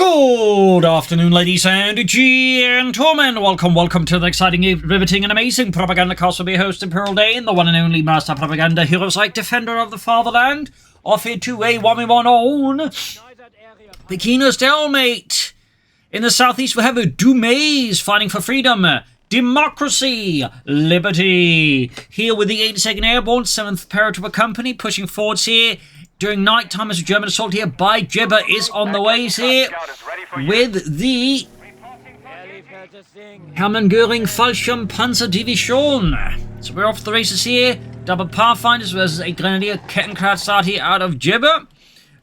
Good afternoon, ladies and gentlemen. Welcome to the exciting, riveting, and amazing Propagandacast with your host, Imperial Dane, the one and only master propaganda heroes like defender of the fatherland, off here to a 1v1 on Pachino Stalemate. In the southeast, we have Dumais fighting for freedom, democracy, liberty. Here with the 82nd Airborne, 7th Paratrooper Company, pushing forwards here. During night time as a German assault here by Jibber is on the ways here with the Hermann Göring Fallschirm Panzer Division. So we're off to the races here. Double Pathfinders versus a Grenadier Kettenkraut start here out of Jibber.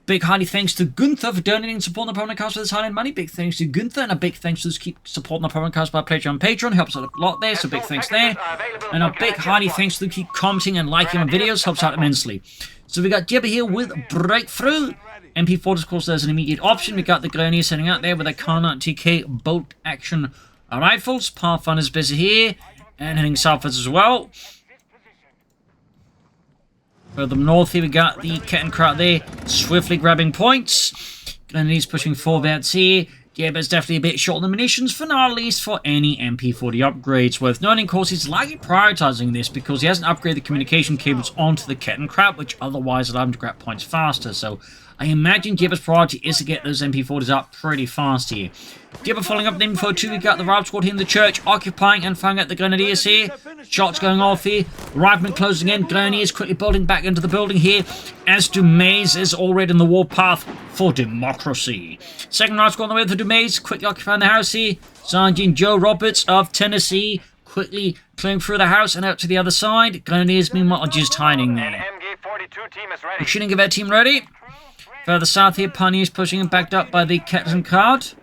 Big highly thanks to Gunther for donating and supporting the Propagandacast with his high-end money. Big thanks to Gunther, and a big thanks to those keep supporting the Propagandacast by Patreon. Helps out a lot there, so big thanks there. And a big highly thanks to those keep commenting and liking my videos. Helps out immensely. So we got Jibber here with Breakthrough. MP4, of course, there's an immediate option. We got the Grenadier sitting out there with a Karna TK bolt action rifles. Pathfinder's busy here, and heading southwards as well. Further north here, we got the Kettenkraut there, swiftly grabbing points. Grenadiers pushing forwards here. Jibber's definitely a bit short on the munitions for now, at least for any MP40 upgrades. Worth noting, of course, he's likely prioritizing this because he hasn't upgraded the communication cables onto the Kettenkraut, which otherwise allowed him to grab points faster. So I imagine Jibber's priority is to get those MP40s up pretty fast here. Jibber following up the info 2, we got the Rival Squad here in the church, occupying and firing at the Grenadiers here. Shots going off here. Riflemen closing in. Grenadiers quickly bolting back into the building here, as Dumais is already in the warpath for democracy. Second Rival Squad on the way for Dumais, quickly occupying the house here. Sergeant Joe Roberts of Tennessee quickly clearing through the house and out to the other side. Grenadiers, meanwhile, are just hiding there. Shooting of our team ready. Further south here, Pioneers pushing and backed up by the Kettenkraut.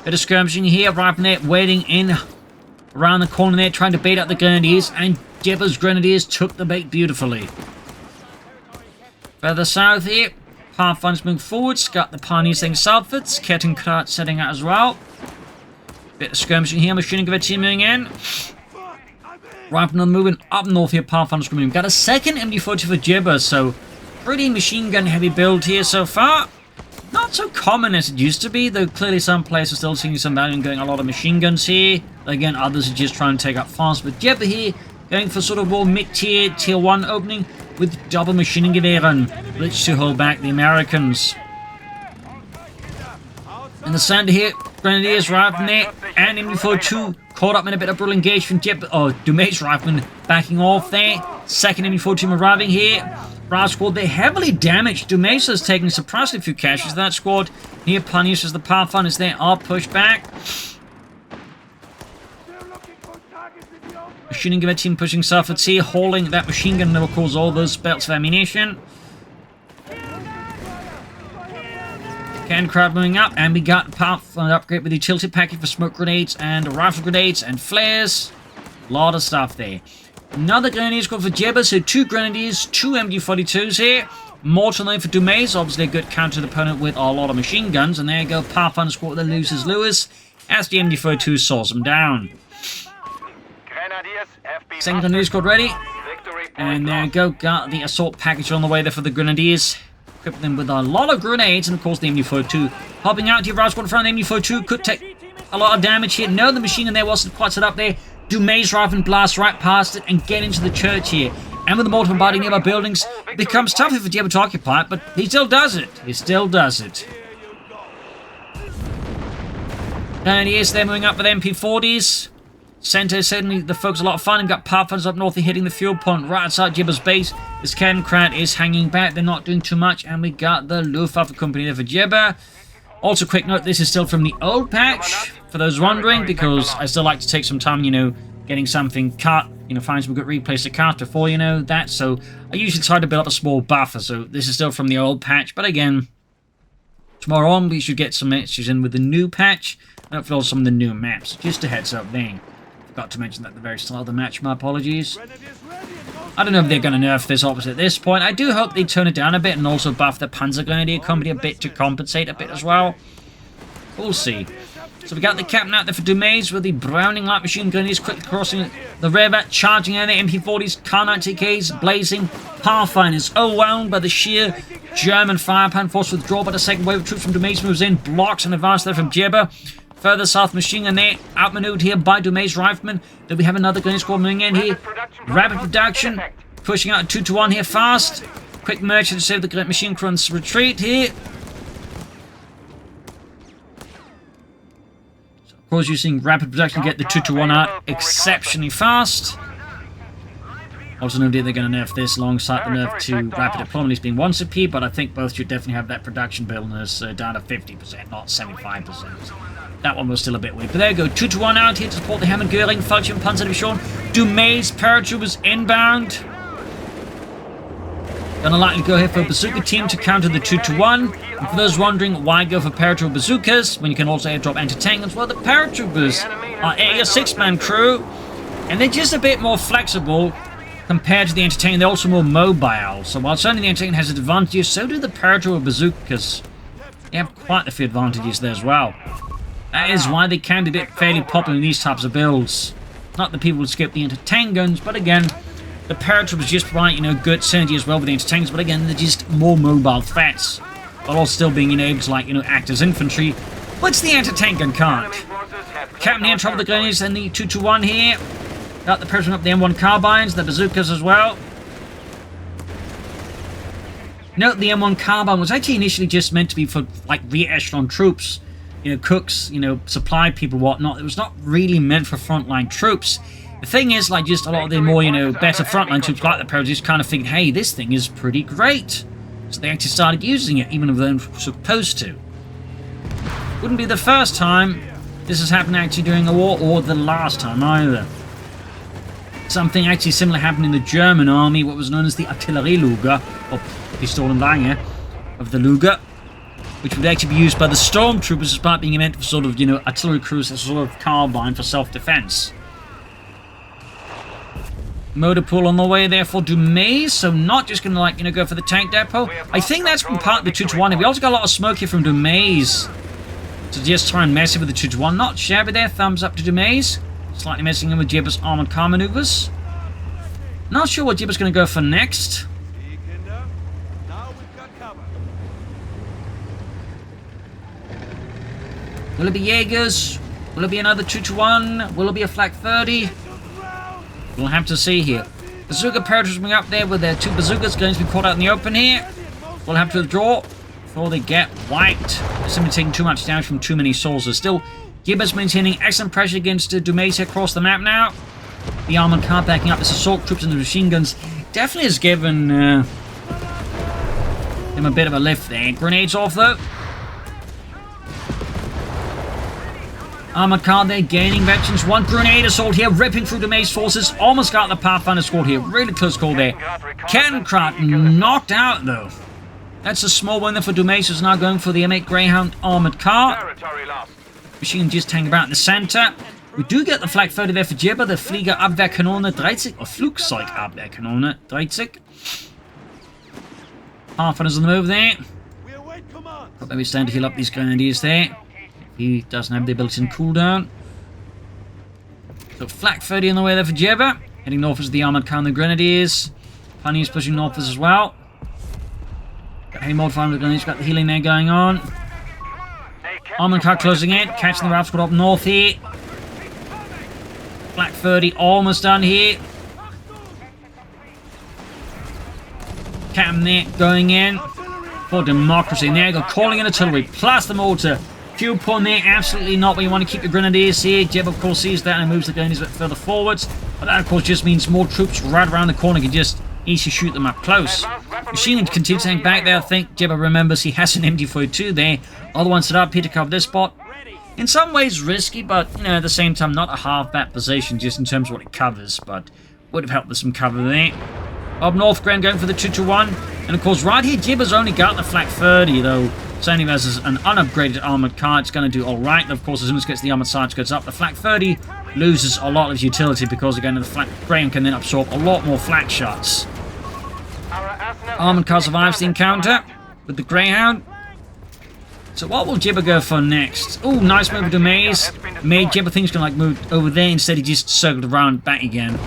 Bit of skirmishing here, Rifleman waiting in around the corner there, trying to bait out the Grenadiers, and Jibber's Grenadiers took the bait beautifully. Further south here, Pathfinders moving forwards, got the Pioneers heading southwards, Kettenkraut setting out as well. Bit of skirmishing here, machining gun team moving in. Rifleman moving up north here, Pathfinders moving. Got a second MD40 for Jibber, so pretty machine gun heavy build here so far. Not so common as it used to be, though clearly some players are still seeing some value in going a lot of machine guns here. Again, others are just trying to take up fast. But Jibber here going for sort of more mid-tier, tier 1 opening with double machining gewehren, which to hold back the Americans. In the center here, Grenadiers, Rifleman there, and MD42 caught up in a bit of brutal engagement. Dumais Rifleman backing off there. Second MD42 arriving here. Rival Squad, they're heavily damaged. Dumais is taking surprisingly few casualties. That squad here, Pioneers as the Pathfinders there are pushed back. Machining gun team pushing southwards here, hauling that machine gun that will cause all those belts of ammunition. Kettenkraut moving up, and we got Pathfinder upgrade with the utility package for smoke grenades and rifle grenades and flares. A lot of stuff there. Another Grenadier squad for Jibber, so 2 Grenadiers, 2 MD42s here. More to learn for Dumais, obviously a good counter opponent with a lot of machine guns. And there you go, Pathfinder squad that loses Lewis as the MD42 saws him down. Second Grenadier squad ready. And there you go, got the assault package on the way there for the Grenadiers. Equipping them with a lot of grenades, and of course the MD42 popping out here. Rival squad in front of the MD42 could take a lot of damage here. No, the machine gun there wasn't quite set up there. Dumais Rifleman blasts right past it and get into the church here. And with the mortar bombarding nearby buildings, it becomes tougher for Jibber to occupy it, but he still does it. He still does it. And he is there moving up with MP40s. Center is certainly the folks a lot of fun, and got Pathfinders up north here hitting the fuel point right outside Jibber's base. This Kettenkraut is hanging back, they're not doing too much, and we got the Luftwaffe company there for Jibber. Also, quick note, this is still from the old patch, for those wondering, because I still like to take some time, getting something cut, find some good replays to cut before, that. So I usually try to build up a small buffer, so this is still from the old patch. But again, tomorrow on, we should get some issues in with the new patch, and hopefully also some of the new maps. Just a heads up there. Forgot to mention that at the very start of the match, my apologies. I don't know if they're going to nerf this opposite at this point. I do hope they tone it down a bit and also buff the Panzer Grenadier company a bit to compensate a bit as well. We'll see. So we got the captain out there for Dumais with the Browning light machine grenadiers quickly crossing the river, charging in the MP40s, Kar-90Ks, blazing, Pathfinders overwhelmed by the sheer German firepower, forced to withdraw, but a second wave of troops from Dumais moves in, blocks and advance there from Jibber. Further south, machine gun there, outmaneuvered here by Dumais riflemen. Then we have another grenade squad moving in here. Rapid production, pushing out a 2-to-1 here fast. Quick merchant to save the machine crew's retreat here. So of course, using rapid production to get the 2-to-1 out exceptionally fast. Also, no idea they're going to nerf this alongside the nerf to rapid deployment, at least being 1 CP, but I think both should definitely have that production bonus down to 50%, not 75%. That one was still a bit weak. But there you go, 2-to-1 out here to support the Hermann Göring, Fallschirm Panzerdivision. Dumais paratroopers inbound. Gonna likely go here for a bazooka team to counter the 2-to-1. And for those wondering why go for paratrooper bazookas when you can also airdrop anti-tank guns, well, the paratroopers are a 6-man crew, and they're just a bit more flexible compared to the anti-tank. They're also more mobile. So while certainly the anti-tank has advantages, so do the paratrooper bazookas. They have quite a few advantages there as well. That is why they can be fairly popular in these types of builds. Not that people would skip the anti-tank guns, but again, the paratroopers just provide, good synergy as well with the anti-tanks, but again, they're just more mobile threats. While also still being able to, act as infantry, which the anti-tank gun can't. Captain here in trouble with the grenades and the 2-to-1 here. Got the person up the M1 carbines, the bazookas as well. Note the M1 carbine was actually initially just meant to be for, rear echelon troops. Cooks, supply people, whatnot. It was not really meant for frontline troops. The thing is, just a lot of the more, better frontline troops like the Paras just kind of figured, hey, this thing is pretty great. So they actually started using it, even if they weren't supposed to. Wouldn't be the first time this has happened actually during a war, or the last time either. Something actually similar happened in the German army, what was known as the Artillerieluger, or Pistolenlange of the Luger, which would actually be used by the stormtroopers as part of being meant for sort of, artillery crews as sort of carbine for self-defense. Motor pool on the way there for Dumais, so not just going to, go for the tank depot. I think that's been part of the 2-to-1. We also got a lot of smoke here from Dumais to just try and mess it with the 2-to-1. Not shabby there, thumbs up to Dumais. Slightly messing in with Jibber's armored car maneuvers. Not sure what Jibber's going to go for next. Will it be Jaegers? Will it be another 2-to-1? Will it be a Flak 30? We'll have to see here. Bazooka paratroopers coming up there with their 2 bazookas going to be caught out in the open here. We'll have to withdraw before they get wiped. They're simply taking too much damage from too many soldiers. Still, Jibber's maintaining excellent pressure against Dumais across the map now. The armored car backing up. This assault troops and the machine guns definitely has given him a bit of a lift there. Grenades off though. Armored car there, gaining veterans. 1 grenade assault here, ripping through Dumais forces. Almost got the Pathfinder squad here. Really close call there. Kettenkrat knocked out, though. That's a small win there for Dumais, who's now going for the M8 Greyhound armored car. Machine just hanging about in the center. We do get the Flak 30 there for Jibber, the Fliegerabwehrkanone 30, or Flugzeugabwehrkanone 30. Pathfinder's on the move there. Got maybe stand to heal up these grenadiers there. He doesn't have the ability to cooldown. So Flak 30 on the way there for Jibber. Heading northwards the armored car and the grenadiers. Punny's pushing northwards as well. Got heavy modifier with the grenadiers. Got the healing there going on. Armored car closing in. Catching the Ralph squad up north here. Flak 30 almost done here. Captain there going in for democracy. And there you go, calling in artillery plus the mortar. Fuel pond there, absolutely not where you want to keep your grenadiers here. Jeb, of course, sees that and moves the grenadiers a bit further forwards. But that, of course, just means more troops right around the corner can just easily shoot them up close. Machine gun continues to hang back there. I think Jibber remembers he has an MD42 there. Other one set up here to cover this spot. In some ways risky, but, at the same time, not a half-bad position just in terms of what it covers. But would have helped with some cover there. Up north, Grand going for the 2-to-1. And, of course, right here, Jibber's only got the Flak 30, though. Certainly as an unupgraded armoured car, it's going to do alright. Of course, as soon as it gets the armoured side goes up, the Flak 30 loses a lot of utility because, again, the Flak Graham can then absorb a lot more flak shots. Armoured car survives the encounter with the Greyhound. So what will Jibber go for next? Oh, nice move with Dumais. Made Jibber think he's going to like move over there. Instead, he just circled around back again.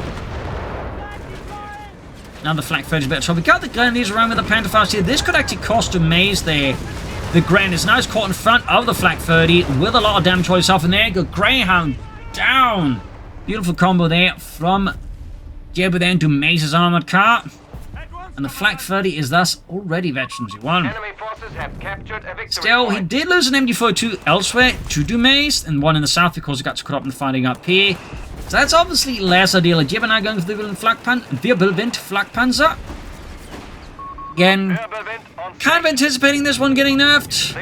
Now the flak 30 is a bit of trouble. We got the Grenadiers around with the Pantherfast here. This could actually cost Dumais there. The Grenadiers now is caught in front of the flak 30 with a lot of damage for himself. And there go Greyhound down. Beautiful combo there from Jibber then Dumais' armored car. And the flak 30 is thus already Veterans who won. Still, he did lose an MG42 elsewhere to Dumais, and one in the south because he got caught up in fighting up here. So that's obviously less ideal. Jibber now going for the Wirbelwind Flak Panzer. Again, kind of anticipating this one getting nerfed.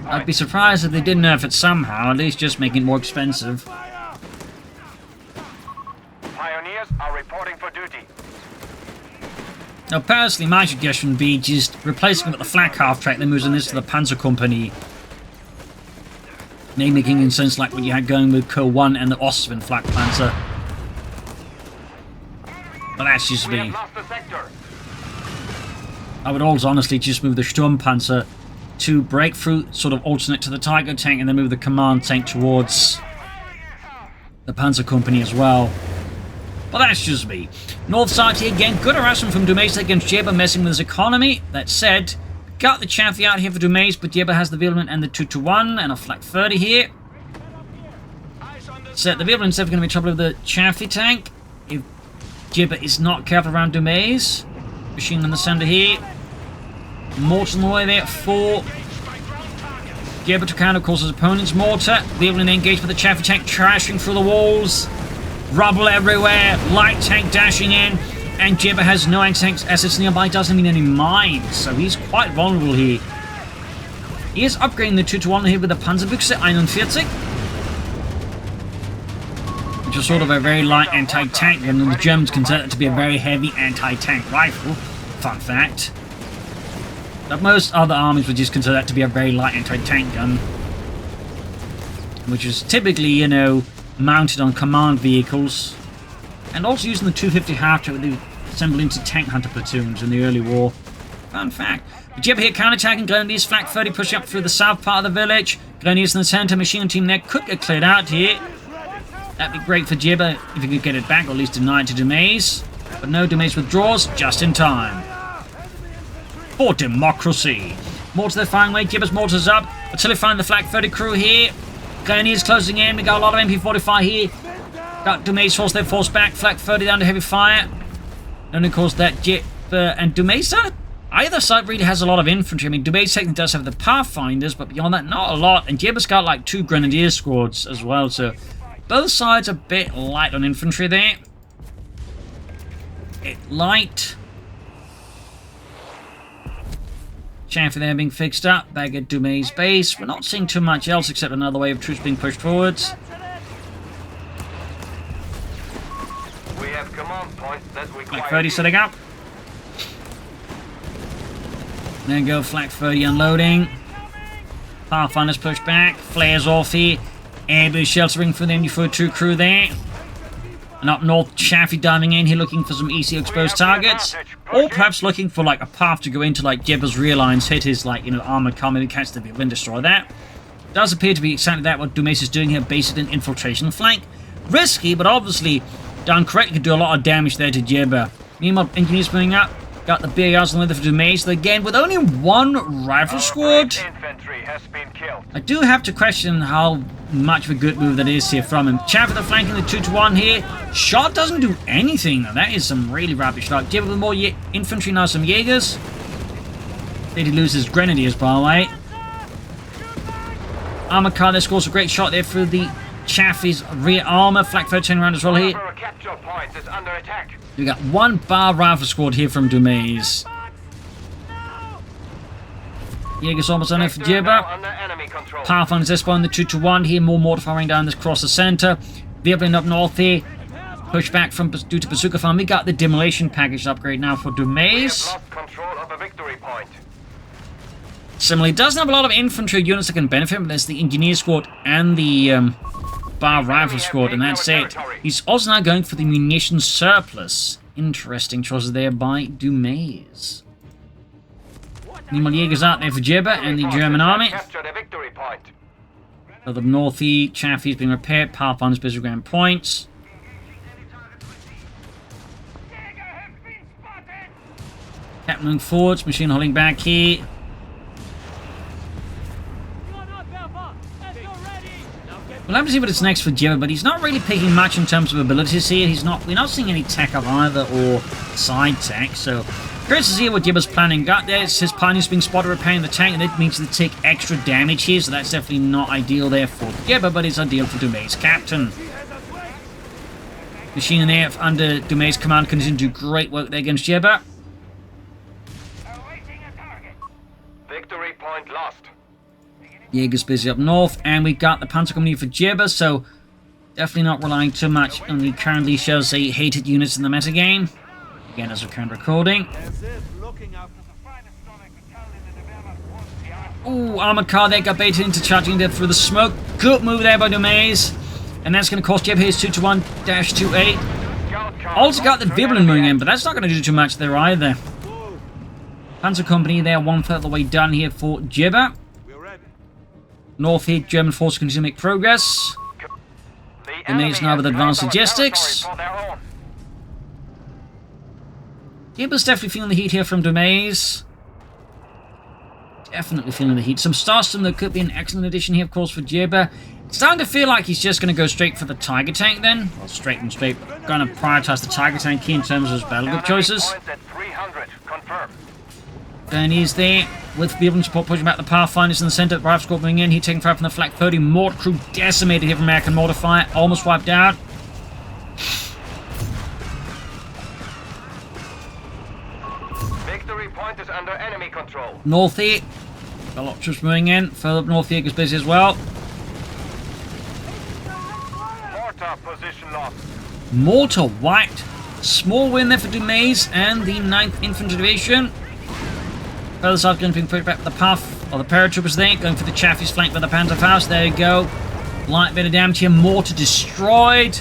I'd be surprised if they did nerf it somehow, at least just making it more expensive. Pioneers are reporting for duty. Now, personally, my suggestion would be just replacing it with the flak half-track, then moving this to the Panzer Company. Maybe making sense like what you had going with CoH3 and the Ostwind Flak Panzer. But that's just me. I would also honestly just move the Sturmpanzer to break through, sort of alternate to the Tiger tank, and then move the command tank towards the Panzer Company as well. But that's just me. North side here again, good harassment from Dumais against Jibber, messing with his economy. That said, got the Chaffee out here for Dumais, but Jibber has the Wirbelwind and the 2-1 and a flak 30 here. So the Wirbelwind's definitely going to be trouble with the Chaffee tank if Jibber is not careful around Dumais. Machine in the center here. Mortar on the way there for Jibber to counter, of course, his opponent's mortar. Wirbelwind engaged with the Chaffee tank, trashing through the walls. Rubble everywhere, light tank dashing in, and Jibber has no anti-tank assets nearby, doesn't mean any mines, so he's quite vulnerable here. He is upgrading the 2-1 here with the Panzerbüchse 41, which is sort of a very light anti-tank, and the Germans consider it to be a very heavy anti-tank rifle. Fun fact. But most other armies would just consider that to be a very light anti-tank gun, which is typically, you know, mounted on command vehicles, and also using the 250 half-track with the assembled into tank hunter platoons in the early war. Fun fact. Jibber here counterattacking Grenadiers, flak 30 pushing up through the south part of the village. Grenadiers in the center, machine gun team there could get cleared out here. That'd be great for Jibber if he could get it back, or at least deny it to Dumais. But no, Dumais withdraws just in time. For democracy. Mortar they're firing away, Jibber's mortars up until they find the flak 30 crew here. Grenadiers closing in, we got a lot of MP45 here. Got Dumais force their force back, flak 30 down to heavy fire. And of course that Jibber and Dumais, either side really has a lot of infantry. I mean, Dumais technically does have the Pathfinders, but beyond that, not a lot. And Jibber's got like 2 Grenadier squads as well, so both sides are a bit light on infantry there. Bit light. Chaffee there being fixed up, back at Dumais' base. We're not seeing too much else except another wave of troops being pushed forwards. We have command points that require Flak 30 setting up. There you go, flak 30 unloading. Pathfinders pushed back, flares off here. Airbus sheltering for the MG42 crew there. And up north, Chaffee diving in here looking for some ECO exposed targets. Or perhaps looking for like a path to go into like Jibber's rear lines, hit his like, you know, armored car, maybe catch the vehicle and destroy that. Does appear to be exactly that what Dumais is doing here, based in infiltration flank. Risky, but obviously done correctly, could do a lot of damage there to Jibber. Meanwhile, engineers moving up. Got the BARs on the way for Dumais. Again, with only 1 rifle squad, I do have to question how much of a good move that is here from him. Chaffee the flanking the 2-1 here. Shot doesn't do anything though. That is some really rapid shot. Jibber with more infantry, now some Jaegers. Did he lose his Grenadiers, by the way? Armor car there scores a great shot there through the Chaffee's rear armor. Flak 13 around as well here. We got 1 bar rifle squad here from Dumais. Jaeger's almost on it for Jibber. Pathfinder's S-Bar in the 2-1 here. More mortar firing down this across the center. Wirbelwind up north here. Push back from due to bazooka farm. We got the demolition package upgrade now for Dumais. Similarly, doesn't have a lot of infantry units that can benefit, but there's the engineer squad and the bar rifle squad, and that's it. He's also now going for the munitions surplus. Interesting choices there by Dumais. Meanwhile, Jaeger's out there for Jibber and the German army. Capture the victory point. Further northeast, Chaffee's being repaired. Pathfinder's busy ground points. Captain moving forwards, machine holding back here. We'll have to see what it's next for Jibber, but he's not really picking much in terms of abilities here. We're not seeing any tech up either, or side tech, so curious to see what Jibber's planning. Got there, it says Pioneer's being spotted repairing the tank, and that means they take extra damage here, so that's definitely not ideal there for Jibber, but it's ideal for Dumais' captain. Machine and air under Dumais' command continue to do great work there against Jibber. Victory point lost. Jaeger's busy up north, and we've got the Panzer Company for Jibber, so definitely not relying too much on the currently shows the hated units in the metagame. Again, as a current recording. Ooh, armored car there got baited into charging there through the smoke. Good move there by Dumais, and that's going to cost Jibber his 2-1-28. Also got the Vibblin moving in, but that's not going to do too much there either. Panzer Company there, 1/3 of the way done here for Jibber. North here, German forces continue to make progress. Dumais now with advanced logistics. Jibber's definitely feeling the heat here from Dumais. Definitely feeling the heat. Some Starstorm that could be an excellent addition here, of course, for Jibber. It's starting to feel like he's just going to go straight for the Tiger Tank then. Well, straight. Going to prioritize the Tiger Tank here in terms of his battle group choices. And he's there with Vibblin support pushing back the Pathfinders in the center. Rife Squad moving in. He taking fire from the Flak 30. Mortar crew decimated here from American mortar fire. Almost wiped out. Victory point is under enemy control. North here. A lot of troops moving in. Further up north here is busy as well. Mortar position lost. Mortar wiped. Small win there for Dumais and the 9th Infantry Division. Further south, going to be put back the path, or the paratroopers there, going for the Chaffee's flank by the Panzerfaust. There you go. Light bit of damage here, mortar destroyed.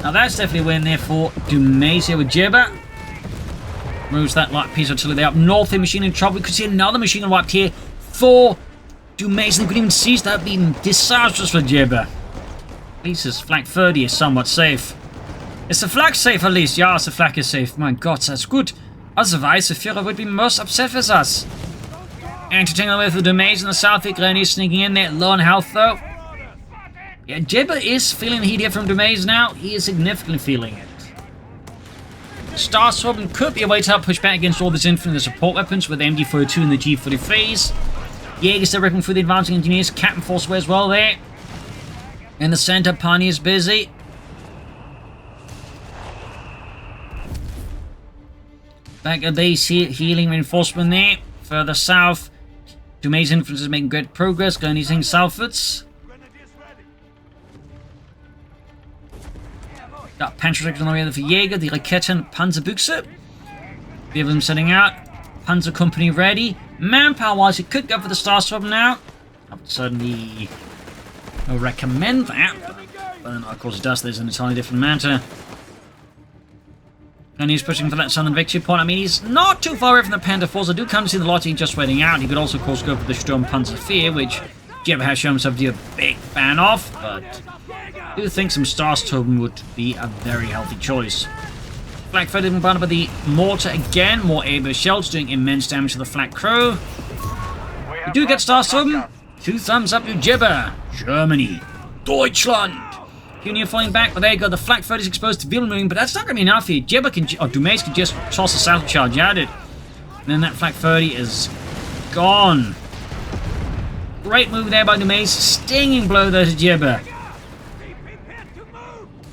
Now that's definitely a win there for Dumais here with Jibber. Moves that light piece artillery there up north here, machine in trouble. We could see another machine gun wiped here for Dumais, and we could even seize that being disastrous for Jibber. At least his flank 30 is somewhat safe. Is the flag safe at least? Yeah, the flag is safe. My God, that's good. Otherwise, the Führer would be most upset with us. Entertaining away for the Dumais in the south. Grenadiers sneaking in there. Low on health, though. Yeah, Jibber is feeling the heat here from Dumais now. He is significantly feeling it. Starstorm could be a way to help push back against all this infantry and the support weapons with the MD-42 and the G-43s. Jaegers are ripping through the advancing engineers. Captain Force as well there. In the center, Pioneer's busy. Back at base here, healing reinforcement there. Further south, Dumais' infantry is making great progress, going easing southwards. Got Panzerschrecken on the way there for Jaeger, the Raketen Panzerbüchse. We have them setting out. Panzer Company ready. Manpower-wise, it could go for the Starstorm now. I would certainly recommend that. But then, of course, it does. There's an entirely different matter. And he's pushing for that southern victory point. I mean, he's not too far away from the Panther Force. I do come to see the Lottie just waiting out. He could also, of course, go for the Sturmpanzer 4, which Jibber has shown himself to be a big fan of. But I do think some Starstorm would be a very healthy choice. Flak 30 being bound by the mortar again. More airborne shells doing immense damage to the Flak crew. We do get Starstorm. 2 thumbs up to Jibber. Germany. Deutschland. Union falling back, but there you go. The Flak 30 is exposed to Vibblin moving, but that's not going to be enough here. Jibber can, or Dumais can just toss a south charge at it. And then that Flak 30 is gone. Great move there by Dumais. Stinging blow there to Jibber.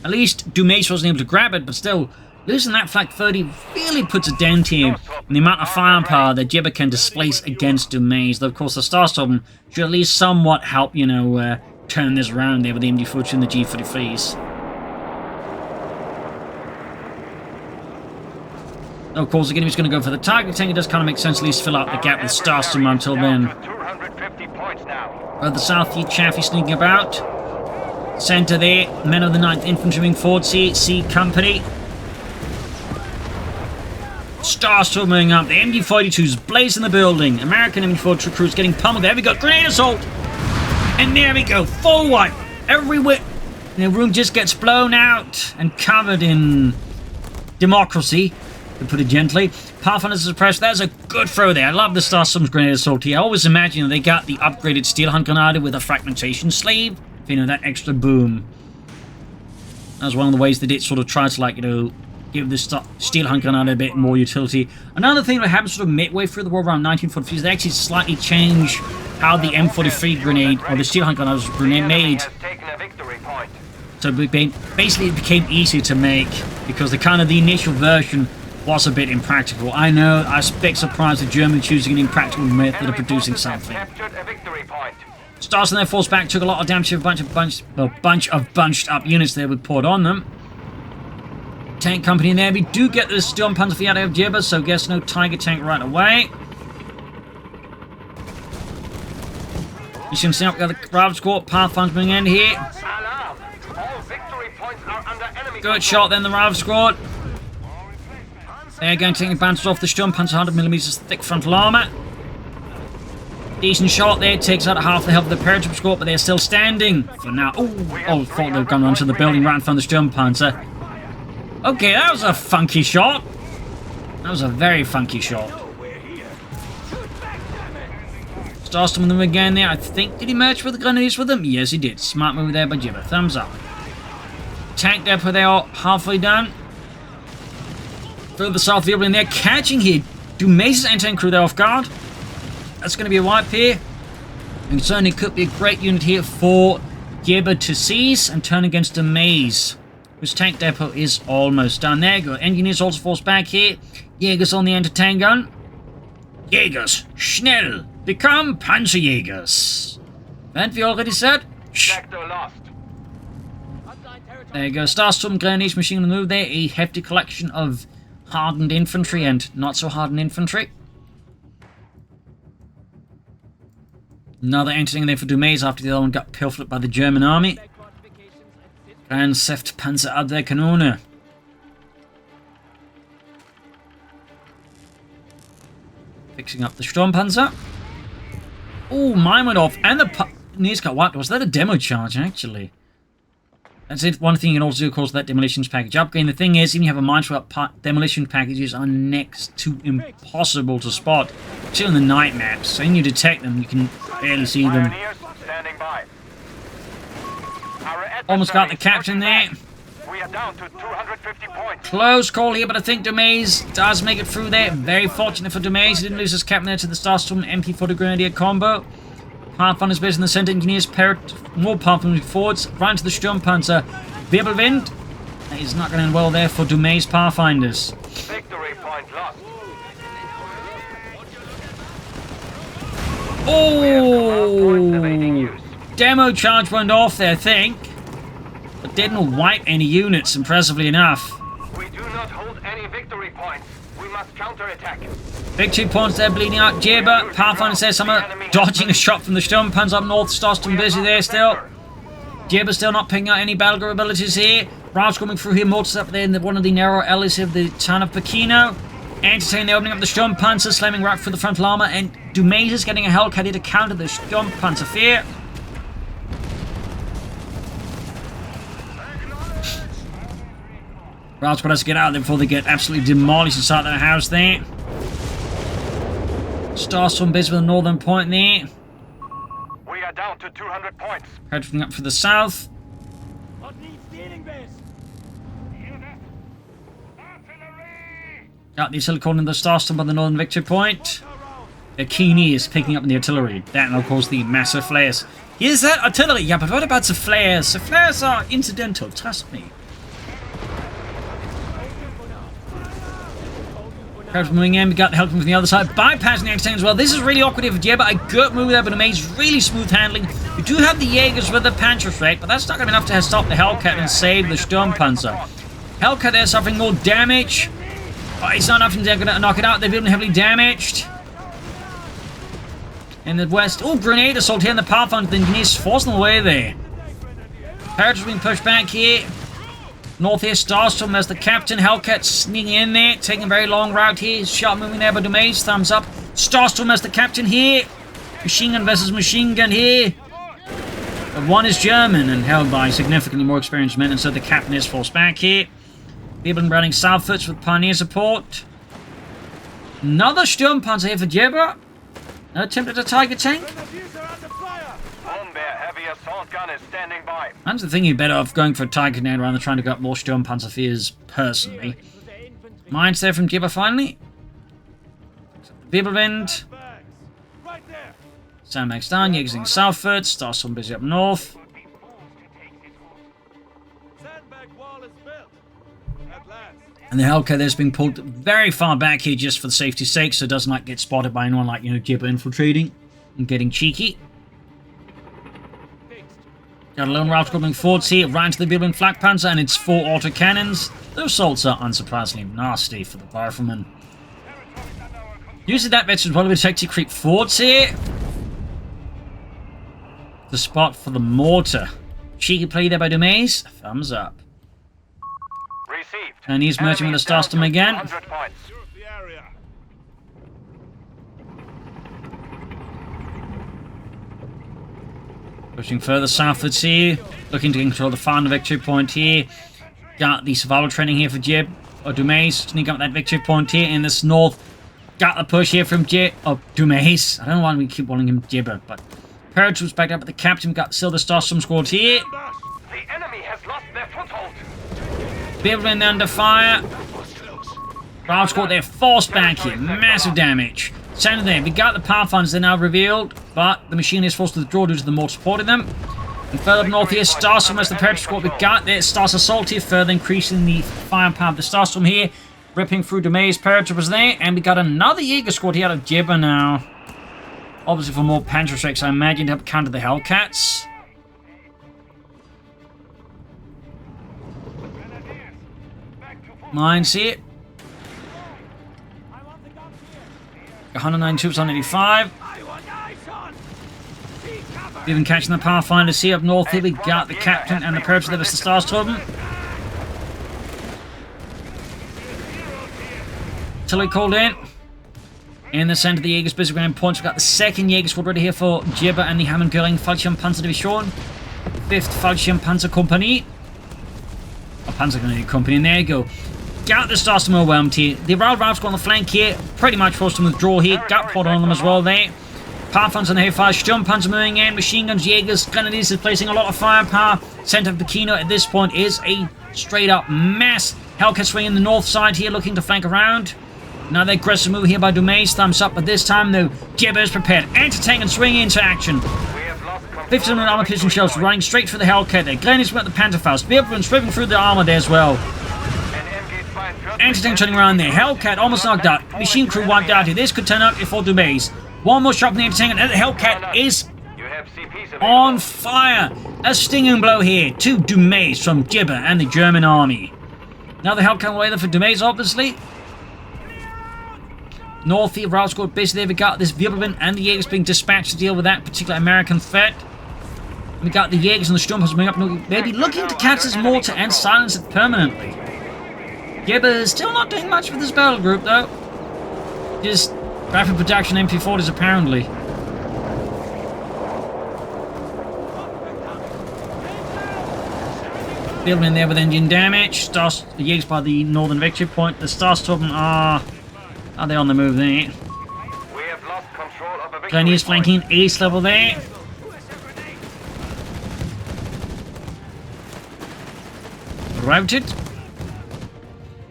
At least Dumais wasn't able to grab it, but still, losing that Flak 30 really puts a dent here in the amount of firepower that Jibber can displace against Dumais. Though, of course, the Starstorm should at least somewhat help, you know, turn this around there with the MD-42 and the G-43s. Of course, again, he's going to go for the target tank. It does kind of make sense to at least fill out the gap with Starstorm until then. Further south, here, Chaffee sneaking about. Center there, men of the 9th Infantry moving forward, C Company. Starstorm moving up. The MG-42's blazing the building. American MG-42 crews getting pummeled. There we go. Grenade assault. And there we go. Full wipe. Everywhere. The room just gets blown out and covered in democracy, to put it gently. Pathfinder's suppressed. That's a good throw there. I love the Starstorm's grenade assault here. I always imagine they got the upgraded steel hunt grenade with a fragmentation sleeve. You know, that extra boom. That was one of the ways they did sort of try to, like, you know, give the steel hunt grenade a bit more utility. Another thing that happened sort of midway through the war around 1943 is they actually slightly changed how the M43 grenade, or the steel hunt grenade made. So basically it became easier to make because the initial version was a bit impractical. I know, I was a bit surprised the Germans choosing an impractical method of producing something. Starstorm then forced back, took a lot of damage to a bunch of bunched up units there we poured on them. Tank company in there. We do get the Sturmpanzer out of Jibber, so guess no Tiger tank right away. You can see up the Rav Squad, Pathfinder coming in here. Good shot then, the Rav Squad. They're going to take advantage off the Sturmpanzer 100mm thick frontal armor. Decent shot there, takes out half the health of the Paratroop Squad, but they're still standing for now. Oh, thought they'd gone onto the building right in front of the Sturmpanzer. Okay, that was a funky shot. That was a very funky shot. Starstorm with them again there. I think, did he merge with the grenadiers with them? Yes, he did. Smart move there by Jibber. Thumbs up. Tank depot, they are halfway done. Further south, and they're catching here. Dumais' anti-tank crew there off guard. That's going to be a wipe here. And certainly could be a great unit here for Jibber to seize and turn against Dumais, whose tank depot is almost done. There you go. Engineers also forced back here. Jägers on the anti-tank gun. Jägers, schnell, become Panzerjägers. And we already said. Sector lost. There you go. Starstorm grenadiers machine gun move there. A hefty collection of hardened infantry and not so hardened infantry. Another anti-tank there for Dumais after the other one got pilfered by the German army. And Seft Panzer ab der Kanone. Fixing up the Sturmpanzer. Oh, mine went off. And the Nears got wiped. Was that a demo charge, actually? That's it. One thing you can also do, of course, that demolitions package upgrade. The thing is, even if you have a minesweeper, demolition packages are next to impossible to spot. Still in the night maps. So when you detect them, you can barely see them. Almost got the captain there. We are down to 250 points. Close call here, but I think Dumais does make it through there. Very fortunate for Dumais. He didn't lose his captain there to the Starstorm MP40 Grenadier combo. Pathfinder's base in the center. Engineers parrot more Pathfinder forwards. Right into the Sturmpanzer. Wirbelwind. That is not going to end well there for Dumais Pathfinders. Victory point lost. Oh! Demo charge went off there, I think. But didn't wipe any units, impressively enough. We do not hold any victory points. We must counterattack. Big 2 points there, bleeding out. Jibber. Pathfinder says someone dodging a shot from the Sturmpanzer up north. Starstorm busy there still. Jibber still not picking out any battle abilities here. Raus coming through here. Mortars up there in one of the narrow alleys of the town of Pachino. Entertaining, they're opening up the Sturmpanzer, slamming right through the frontal armor. And Dumais is getting a Hellcat here to counter the Sturmpanzer fear. Raus got us to get out of there before they get absolutely demolished inside that house there. Starstorm busy with the northern point there. We are down to 200 points. Heading up for the south. Got the artillery calling the Starstorm by the northern victory point. Their keen ears picking up in the artillery. That and of course the massive flares. Here's that artillery. Yeah, but what about the flares? The flares are incidental, trust me. Moving in, we got the help from the other side, bypassing the anti-tank as well. This is really awkward here for Jibber. A good move there, but Dumais really smooth handling. We do have the Jägers with the Panzerschreck, but that's not going to be enough to stop the Hellcat and save the Sturmpanzer. Hellcat there suffering more damage. Oh, it's not enough to going to knock it out. They've been heavily damaged. In the west, oh, grenade assault here in the Pathfinder. The engineers forcing away there. Paratroopers being pushed back here. Northeast Starstorm as the captain. Hellcat sneaking in there, taking a very long route here. Sharp moving there by Dumais. Thumbs up. Starstorm as the captain here. Machine gun versus machine gun here. But one is German and held by significantly more experienced men, and so the captain is forced back here. People running southwards with Pioneer support. Another Sturmpanzer here for Jibber. No attempt at a Tiger tank. Heavy assault gun is standing by. I'm thinking you're better off going for a Tiger now rather than trying to get up more Sturmpanzer fears personally. Mines there from Jibber finally. Wind. Sandbags down, Jäger's southwards, Starstorm busy up north. And the Hellcat there's been pulled very far back here just for the safety's sake, so it does not get spotted by anyone like, Jibber infiltrating and getting cheeky. Got a lone rifle coming forwards here, right into the Biblin Flak Panzer and its 4 autocannons. Those assaults are unsurprisingly nasty for the riflemen. Usually that veteran probably would take to creep forwards here. The spot for the mortar. Cheeky play there by Dumais. Thumbs up. Received. And he's merging with the Starstorm again. 100 points. Pushing further southwards here. Looking to control the final victory point here. Got the survival training here for Jib. Or Dumais. Sneak up that victory point here in this north. Got the push here from Dumais. I don't know why we keep calling him Jibber, but paratroops backed up at the captain. Got still the Starstorm squad here. The enemy has lost their foothold. Biblin under fire. Round squad, they're forced back here. Massive damage. Center there. We got the Pathfinders, they're now revealed, but the machine is forced to withdraw due to the mortar supporting them. And further up north here, Starstorm as the paratroop squad we got there. Stars assault here, further increasing the firepower of the Starstorm here. Ripping through Dumais, paratroopers there. And we got another Jaeger squad here out of Jibber now. Obviously for more Panzer strikes, I imagine, to help counter the Hellcats. Mines here. 109 troops on 85. Even catching the Pathfinders here up north here. We got the captain and the paratroopers there. It's the Starstorm. Artillery called in the centre of the Jaeger's busy ground points. We've got the 2nd Jaeger squad ready here for Jibber and the Hammond-Göring Fallschirmpanzer Division. 5th Fallschirmpanzer Company. Or Panzer Company, and there you go. Got the Starstorm overwhelmed here. The Round Rifles on the flank here. Pretty much forced to withdraw here. Got pot on them as well there. Pathfinders on the Hairfire. Sturmpanzer moving in. Machine guns, Jaegers, Grenadiers is placing a lot of firepower. Centre of Pachino at this point is a straight up mess. Hellcat swinging the north side here, looking to flank around. Another aggressive move here by Dumais. Thumbs up, but this time though, Jibber is prepared. Anti-tank and swing into action. 15 armor piercing shells running straight for the Hellcat there. Glennis went the Pantherfaust. Biblin swimming through the armor there as well. Anti-tank turning around there. Hellcat almost knocked out. Machine crew wiped out here. This could turn out before Dumais. One more shot from the anti-tank, and the Hellcat is on fire. A stinging blow here to Dumais from Jibber and the German army. Now the Hellcat away there for Dumais, obviously. North here, Route Squad busy there. We got this Wirbelwind and the Jaegers being dispatched to deal with that particular American threat. We got the Jaegers and the Sturmpanzers moving up, maybe looking to catch this mortar and silence it permanently. Jibber is still not doing much with this battle group, though. Just rapid production MP40s, apparently. Building in there with engine damage. The Jaegers by the northern victory point. The Starstorm are they on the move there? We have lost control of a victory Glenn is flanking ace level there. Routed.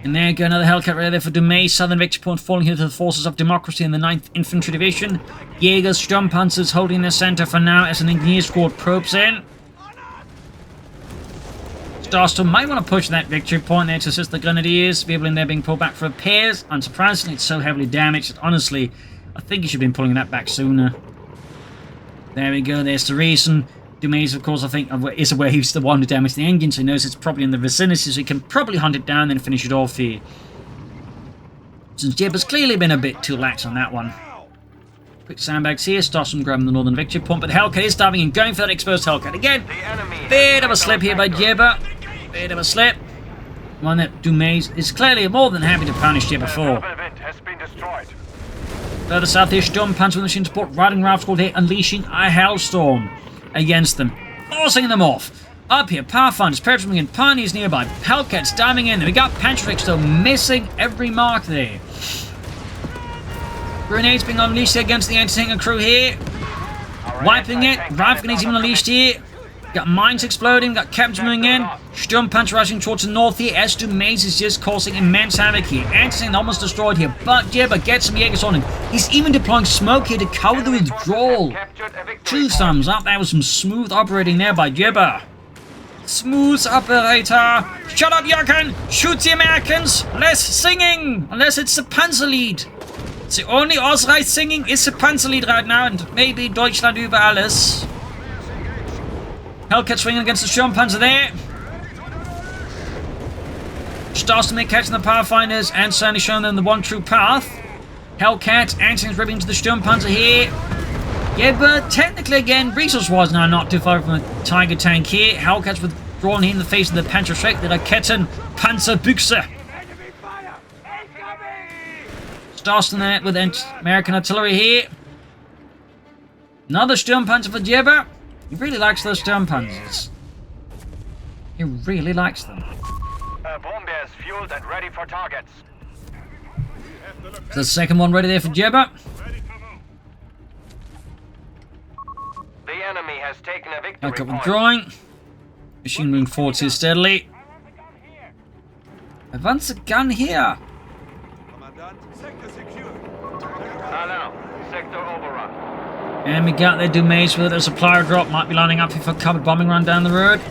And there you go, another Hellcat right there for Dumais. Southern victory point falling here to the forces of democracy in the 9th Infantry Division. Jaegers, Sturmpanzers holding their centre for now as an engineer squad probes in. Starstorm might want to push that victory point there to assist the Grenadiers. People in there being pulled back for repairs. Unsurprisingly, it's so heavily damaged that honestly, I think you should have been pulling that back sooner. There we go, there's the reason. Dumais, of course, I think is aware he's the one who damaged the engine, so he knows it's probably in the vicinity, so he can probably hunt it down and finish it off here. Since Jibber's clearly been a bit too lax on that one. Quick sandbags here, Starstorm grabbing the northern victory point, but the Hellcat is diving and going for that exposed Hellcat again. Bit of a slip here by Jibber. Bit of a slip. One that Dumais is clearly more than happy to punish Jibber for. Has been destroyed. Further south here, Sturmpanzer with machine support riding Ralph Squad here, unleashing a hellstorm against them, forcing them off. Up here, Pathfinders, Paratroopers and Pioneers nearby. Hellcats diving in. We got Pantrick still missing every mark there. Grenades being unleashed against the anti-tank crew here. Wiping it. Rifle grenades even unleashed here. Got mines exploding. Got captains moving in. Sturmpanzer rushing towards the north here. as Dumais is just causing immense havoc here. Anti-tank almost destroyed here. But Jibber gets some Jaegers on him. He's even deploying smoke here to cover the withdrawal. 2 thumbs up. That was some smooth operating there by Jibber. Smooth operator. Shut up, Jürgen. Shoot the Americans. Less singing. Unless it's the Panzerlied. The only authorized singing is the Panzerlied right now, and maybe Deutschland über alles. Hellcat swinging against the Sturmpanzer there. Stalemate catching the Pathfinders and certainly showing them the one true path. Hellcat, anti-tanks ripping into the Sturmpanzer here. Yeah, but technically again, resource-wise now not too far from the Tiger tank here. Hellcat's withdrawn here in the face of the Panzerschreck that are Ketten Panzerbüchse. Stalemate with American artillery here. Another Sturmpanzer for Jibber. He really likes those Sturmpanzers. He really likes them. Bomber is fueled and ready for targets. The second one ready there for Jibber. The enemy has taken a victory Hellcat point. withdrawing. Machine moving forward here steadily. Advance a gun here. Alarm. Sector overrun. And we got their Dumais with a supplier drop. Might be lining up here for a covered bombing run down the road.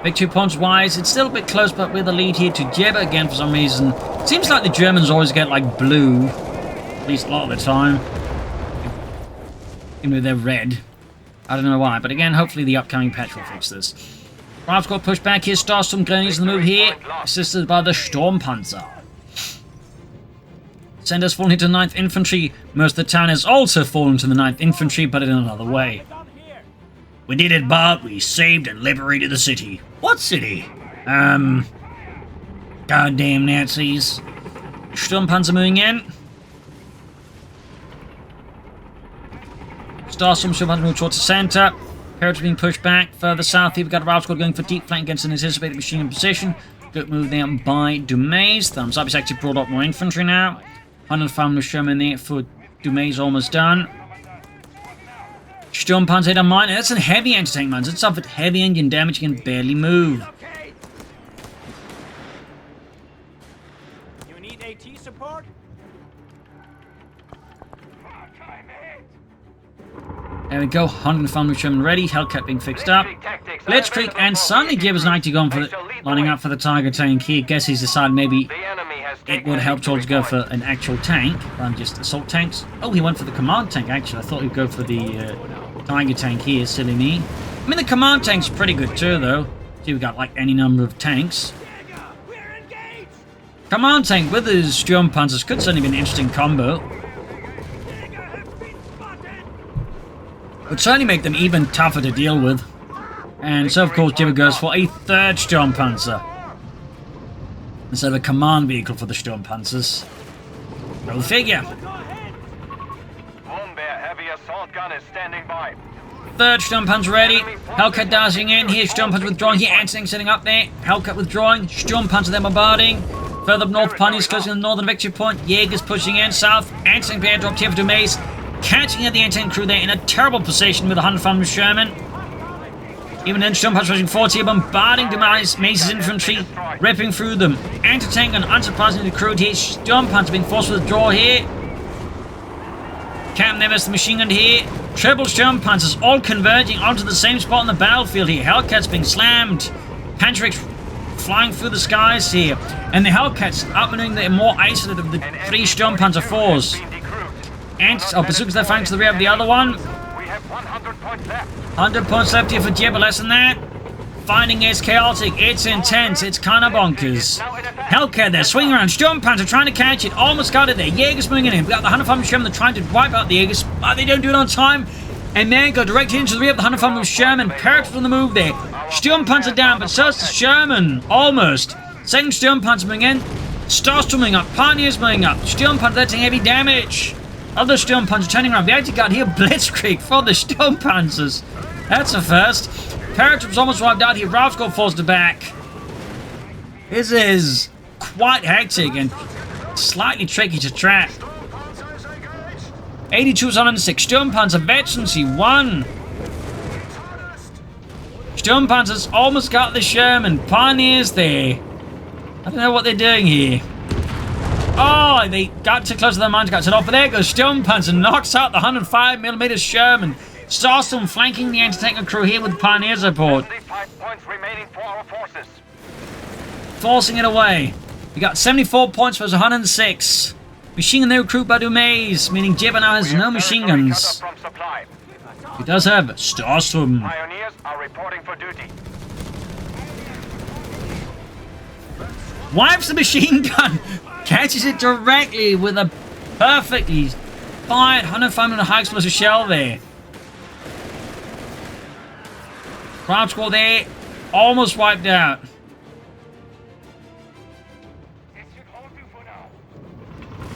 Victory points wise, it's still a bit close, but with a lead here to Jibber again for some reason. Seems like the Germans always get like blue, at least a lot of the time. Even though they're red. I don't know why, but again, hopefully the upcoming patch will fix this. Rifle squad pushed back here, Starstorm Grenadiers on the move here, assisted by the Sturmpanzer. Senders fallen into the 9th Infantry. Most of the town has also fallen to the 9th Infantry, but in another way. We did it, Bob. We saved and liberated the city. What city? Goddamn Nazis. Sturmpanzer moving in. Starstorm Sturmpanzer moving towards the center. Paratroopers being pushed back. Further south here, we've got a Ralph squad going for deep flank against an anticipated machine in position. Good move there by Dumais. Thumbs up. He's actually brought up more infantry now. 105 Sherman there for Dumais, almost done. Sturmpanzer hit a mine. That's a heavy anti-tank mines. It suffered heavy engine damage and can barely move. You need AT support? There we go. 105 Sherman ready. Hellcat being fixed up. Blitzkrieg and suddenly Jibber's 90 gone for the, lining up for the Tiger tank here. Guess he's decided maybe it would help George go for an actual tank rather than just assault tanks. Oh, he went for the command tank actually. I thought he'd go for the Tiger tank here, silly me. I mean, the command tank's pretty good too, though. See, we got like any number of tanks. Command tank with his Sturmpanzers could certainly be an interesting combo. Would certainly make them even tougher to deal with. And so, of course, Jibber goes for a 3rd Sturmpanzer instead of a command vehicle for the Sturmpanzers. Go figure. Bomber heavy assault gun is standing by. 3rd Sturmpanzer ready. Hellcat dashing in. Here, Sturmpanzer withdrawing. Here, anti-tank setting up there. Hellcat withdrawing. Sturmpanzer then bombarding. Further up north, Pioneers closing the northern victory point. Jaegers pushing in. South, anti-tank air dropped here for Dumais. Catching at the anti-tank crew there in a terrible position with 105 Sherman. Even then, Sturmpanzer rushing forward here, bombarding Dumais' infantry, ripping through them. Anti-tank and unsurprisingly crewed here. Sturmpanzer being forced to withdraw here. Captain Neves the machine gun here. Triple Sturmpanzers all converging onto the same spot on the battlefield here. Hellcats being slammed. Pantrick flying through the skies here. And the Hellcats outmaneuvering the more isolated of the 3 Sturmpanzer 4s. Bazookas they're fighting to the rear of the other one. We have 100 points left. 100 points left here for Jibber, less than that. Fighting is chaotic, it's intense, it's kind of bonkers. Hellcat there, swinging around, Sturmpanzer trying to catch it, almost got it there. Jaegers moving in, we got the 105 Sherman, they're trying to wipe out the Jaegers, but they don't do it on time. And then go directly into the rear of the 105 Sherman, Paratroopers on the move there. Sturmpanzer down, but so's the Sherman. Almost. Second Sturmpanzer moving in. Starstorm moving up. Pioneers moving up. Sturmpanzer taking heavy damage. Other Sturmpanzer turning around. We actually got here Blitzkrieg for the Sturmpanzers. That's a first. Paratroops almost wiped out here. Ravscore falls to back. This is quite hectic and slightly tricky to track. 82's on under 6. Sturmpanzer veterancy 1. Sturmpanzers almost got the Sherman. Pioneers there. I don't know what they're doing here. Oh, they got too close to the mines, got set off, but there goes Sturmpanzer, knocks out the 105mm Sherman. Starstorm flanking the anti-tank crew here with Pioneer support. 75 points remaining for our forces. Forcing it away. We got 74 points versus 106. Machine gun recruit by Dumais, meaning Jibber now has no machine guns. He does have Starstorm. Pioneers are reporting for duty. Wipes the machine gun, catches it directly with a perfectly fired 105mm high explosive shell there. Crowd squad there, almost wiped out.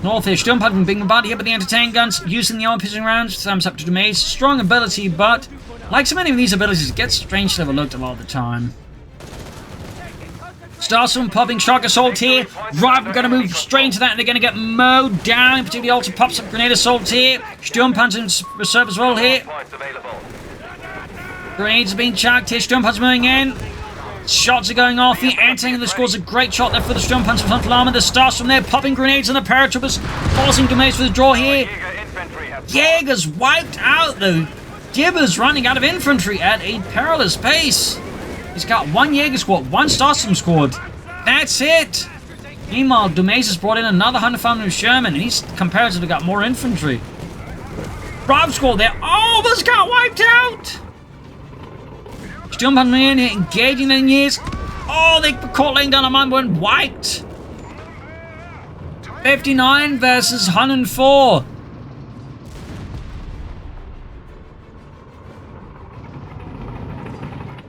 North here, Sturmpanzer being bombarded here by the anti-tank guns, using the arm piercing rounds. Thumbs up to Dumais. Strong ability, but like so many of these abilities, it gets strangely overlooked all the time. Starstorm popping shock assault here. Right, we're going to move straight into that, and they're going to get mowed down. Particularly Alta pops up grenade assault here. Sturmpanzer in reserve as well here. Grenades are being chucked here. Sturmpanzer moving in. Shots are going off. The anti-tank scores a great shot there for the Sturmpanzer front armor. The Starstorm there popping grenades on the paratroopers, forcing Dumais for the draw here. Jaegers wiped out though. Jibber's running out of infantry at a perilous pace. He's got one Jaeger squad, one Starstorm squad. That's it. Meanwhile, Dumais has brought in another 105mm Sherman, and he's comparatively got more infantry. Brav squad there almost got wiped out. Sturmpanzer in here, engaging the Engineers. Oh, they caught laying down a mine and wiped. 59 versus 104.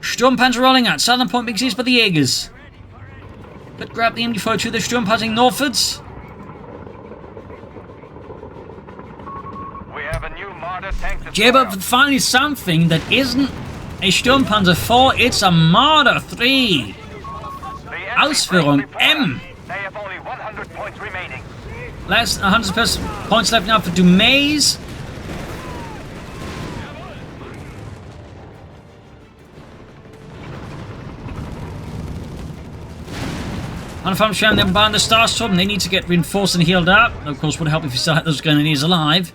Sturmpanzer rolling out. Southern point being seized by the Jaegers. But grab the MD-42. They're Sturmpanzering northwards. We have a new Marder tank. Jibber finally something that isn't a Sturmpanzer 4, it's a Marder 3. Ausführung M. They have only 100 points remaining. Less than 100 points left now for Dumais. Unfound Sherman then behind the Starstorm. They need to get reinforced and healed up. Of course, would help if you still had those grenadiers alive.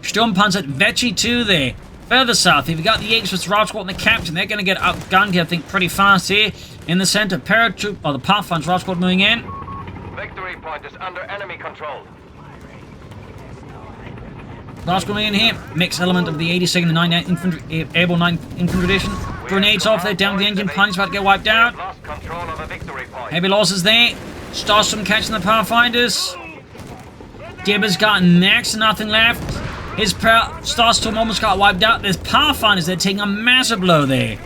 Sturmpanzer Vecchi 2 there. Further south, if you got the Jaegers with Rob Squad and the Captain, they're going to get outgunned here, I think, pretty fast here. In the center, Paratroop, or the Pathfinder Rob Squad moving in. Victory point is under enemy control. Rob Squad moving in here. Mixed element of the 82nd and 99th Infantry, Airborne 9 Infantry Division. Grenades off there, down the engine. Pioneers about to get wiped out. Lost control of a victory point. Heavy losses there. Starstorm catching the Pathfinders. Jibber's got next to nothing left. His Starstorm almost got wiped out. There's Pathfinders, they're taking a massive blow there.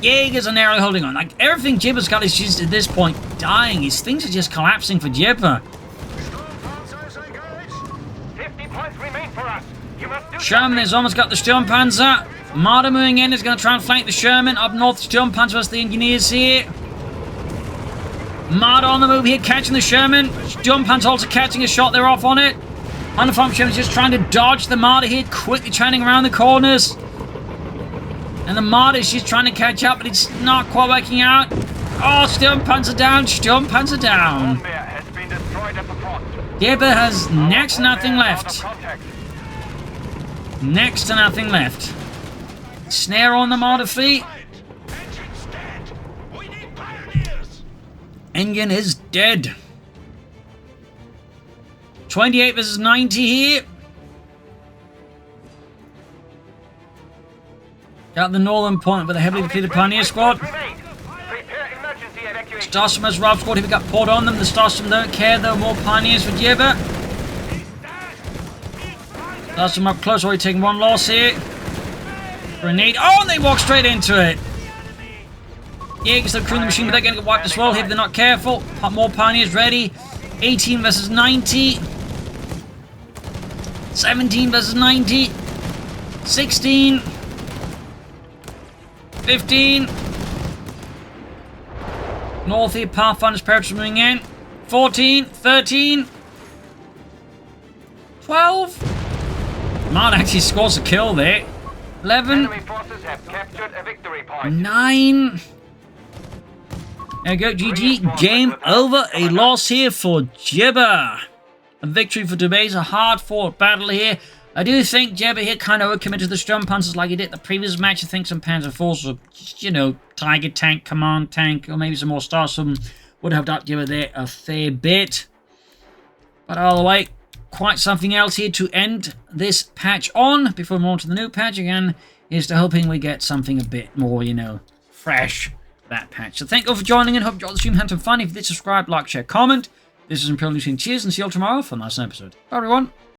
Jaegers are narrowly holding on. Like, everything Jibber's got is just at this point dying. His things are just collapsing for Jibber. 50 points remain for us. You must do Sherman has almost got the Sturmpanzer. Marder moving in is going to try and flank the Sherman. Up north, Sturmpanzer versus the Engineers here. Marder on the move here, catching the Sherman. Sturmpanzer also catching a shot. They're off on it. Uniformed Sherman's just trying to dodge the Marder here, quickly turning around the corners. And the Marder, she's trying to catch up, but it's not quite working out. Oh, Sturmpanzer down, Sturmpanzer down. has been destroyed at the front. Jibber has next to nothing left. Next to nothing left. Snare on the Marder fleet. Engine is dead. 28 versus 90 here. Got the northern point with a heavily depleted Pioneer squad. Starstorm has Rob squad here. We got poured on them. The Starstorm don't care though. More Pioneers for Jibber. Starstorm up close, already taking one loss here. Grenade. Oh, and they walk straight into it. Jaegers are crewing the machine, but they're going to get wiped as well if they're not careful. More Pioneers ready. 18 versus 90. 17 versus 90. 16. 15. North here, Pathfinder's paratroopers moving in. 14. 13. 12. Man actually scores a kill there. 11. Enemy forces have captured a victory point. 9. There we go, GG. Game over. A loss here for Jibber. A victory for Dumais. A hard-fought battle here. I do think Jibber here kind of overcommitted to the Strum Panzers like he did the previous match. I think some Panzer Forces, or just, you know, Tiger Tank, Command Tank, or maybe some more Starsum would have helped Jibber there a fair bit. But all the way, quite something else here to end this patch on before we move on to the new patch again, is to hoping we get something a bit more, you know, fresh for that patch. So thank you all for joining in. Hope you enjoyed the stream, had some fun. If you did, subscribe, like, share, comment. This is Imperial Lucian. Cheers, and see you all tomorrow for the next episode. Bye, everyone.